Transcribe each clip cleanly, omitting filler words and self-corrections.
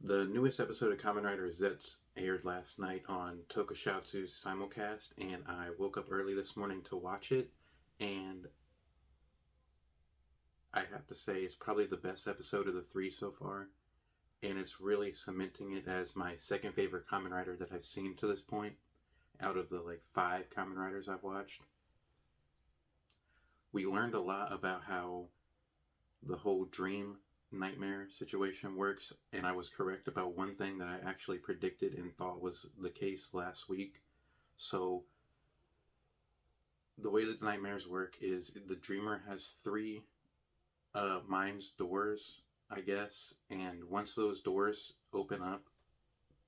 The newest episode of Kamen Rider ZETZ aired last night on Tokusatsu's simulcast, and I woke up early this morning to watch it. And I have to say, it's probably the best episode of the three so far, and it's really cementing it as my second favorite Kamen Rider that I've seen to this point, out of the five Kamen Riders I've watched. We learned a lot about how the whole dream nightmare situation works, and I was correct about one thing that I actually predicted and thought was the case last week. So, the way that the nightmares work is the dreamer has three mind's doors, I guess, and once those doors open up,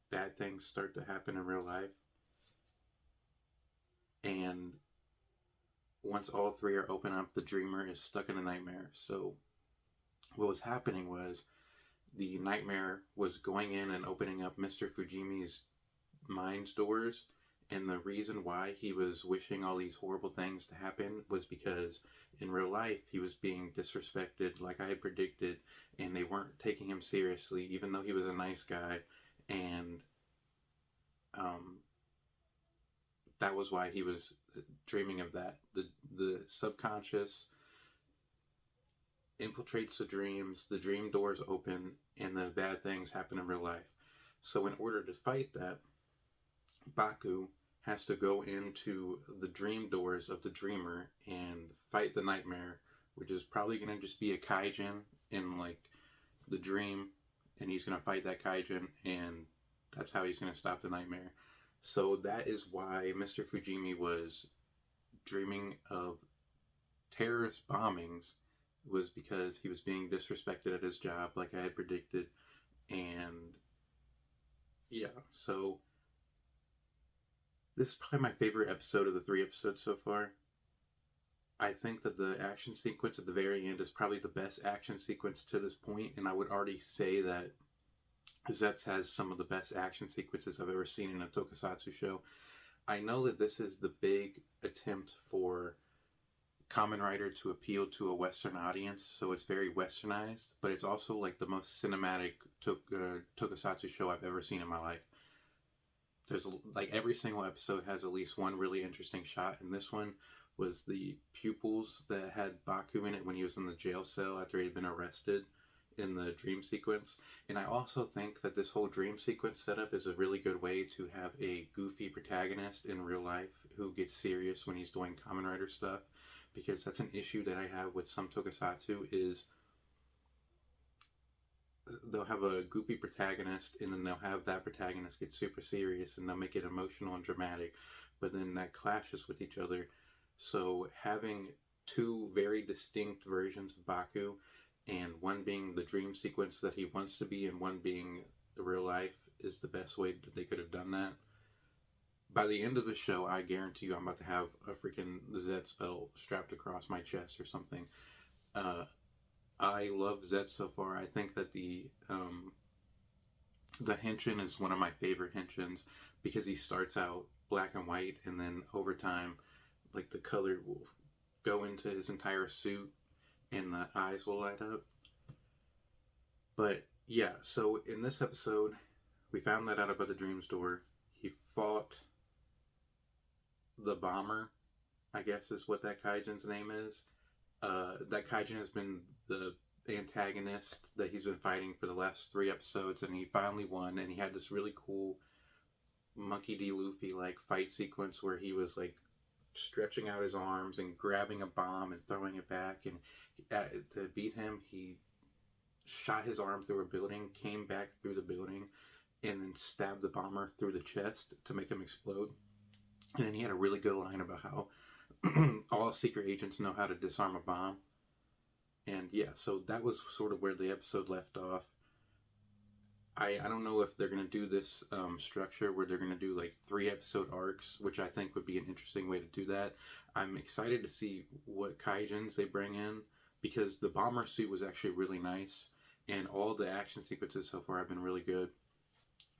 bad things start to happen in real life. And once all three are open up, the dreamer is stuck in a nightmare. So, what was happening was the nightmare was going in and opening up Mr. Fujimi's mind's doors. And the reason why he was wishing all these horrible things to happen was because in real life he was being disrespected, like I had predicted, and they weren't taking him seriously, even though he was a nice guy. And um, that was why he was dreaming of that. The subconscious infiltrates the dream doors open, and the bad things happen in real life. So, in order to fight that, Baku has to go into the dream doors of the dreamer and fight the nightmare, which is probably going to just be a kaijin in the dream, and he's going to fight that kaijin, and that's how he's going to stop the nightmare. So that is why Mr. Fujimi was dreaming of terrorist bombings, was because he was being disrespected at his job, like I had predicted. And yeah, so this is probably my favorite episode of the three episodes so far. I think that the action sequence at the very end is probably the best action sequence to this point, and I would already say that ZETZ has some of the best action sequences I've ever seen in a tokusatsu show. I know that this is the big attempt for Kamen Rider to appeal to a Western audience, so it's very westernized, but it's also like the most cinematic tokusatsu show I've ever seen in my life. There's every single episode has at least one really interesting shot, and this one was the pupils that had Baku in it when he was in the jail cell after he had been arrested in the dream sequence. And I also think that this whole dream sequence setup is a really good way to have a goofy protagonist in real life who gets serious when he's doing Kamen Rider stuff, because that's an issue that I have with some tokusatsu is they'll have a goofy protagonist and then they'll have that protagonist get super serious and they'll make it emotional and dramatic, but then that clashes with each other. So having two very distinct versions of Baku, and one being the dream sequence that he wants to be and one being the real life, is the best way that they could have done that. By the end of the show, I guarantee you I'm about to have a freaking Z spell strapped across my chest or something. uh, I love Zet so far. I think that the Henshin is one of my favorite Henshins because he starts out black and white, and then over time, the color will go into his entire suit, and the eyes will light up. But yeah, so in this episode, we found that out about the Dream Store. He fought the bomber, I guess is what that Kaijin's name is. That Kaijin has been the antagonist that he's been fighting for the last three episodes, and he finally won. And he had this really cool Monkey D. Luffy fight sequence where he was stretching out his arms and grabbing a bomb and throwing it back. And to beat him, he shot his arm through a building, came back through the building, and then stabbed the bomber through the chest to make him explode. And then he had a really good line about how all secret agents know how to disarm a bomb. And yeah, so that was sort of where the episode left off. I don't know if they're going to do this structure where they're going to do three episode arcs, which I think would be an interesting way to do that. I'm excited to see what kaijins they bring in, because the bomber suit was actually really nice, and all the action sequences so far have been really good.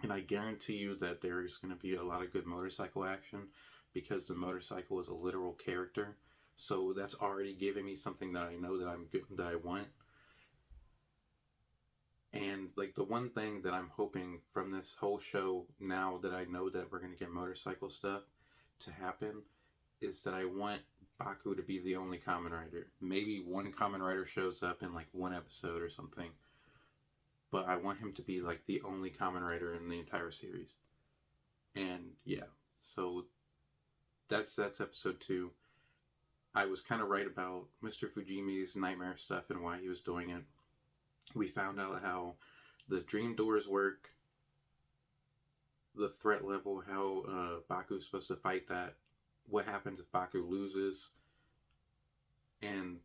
And I guarantee you that there's going to be a lot of good motorcycle action, because the motorcycle is a literal character. So that's already giving me something that I know that I'm good, that I want. And And like the one thing that I'm hoping from this whole show, now that I know that we're gonna get motorcycle stuff to happen, is that I want Baku to be the only Kamen Rider. Maybe one Kamen Rider shows up in like one episode or something, but I want him to be like the only Kamen Rider in the entire series. And yeah, so that's episode 2. I was kind of right about Mr. Fujimi's nightmare stuff and why he was doing it. We found out how the dream doors work, the threat level, how Baku's supposed to fight that, what happens if Baku loses, and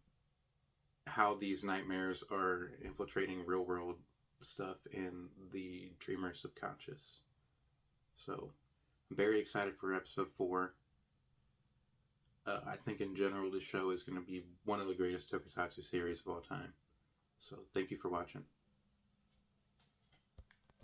how these nightmares are infiltrating real world stuff in the dreamer's subconscious. So I'm very excited for episode 4. I think in general, this show is going to be one of the greatest tokusatsu series of all time. So thank you for watching.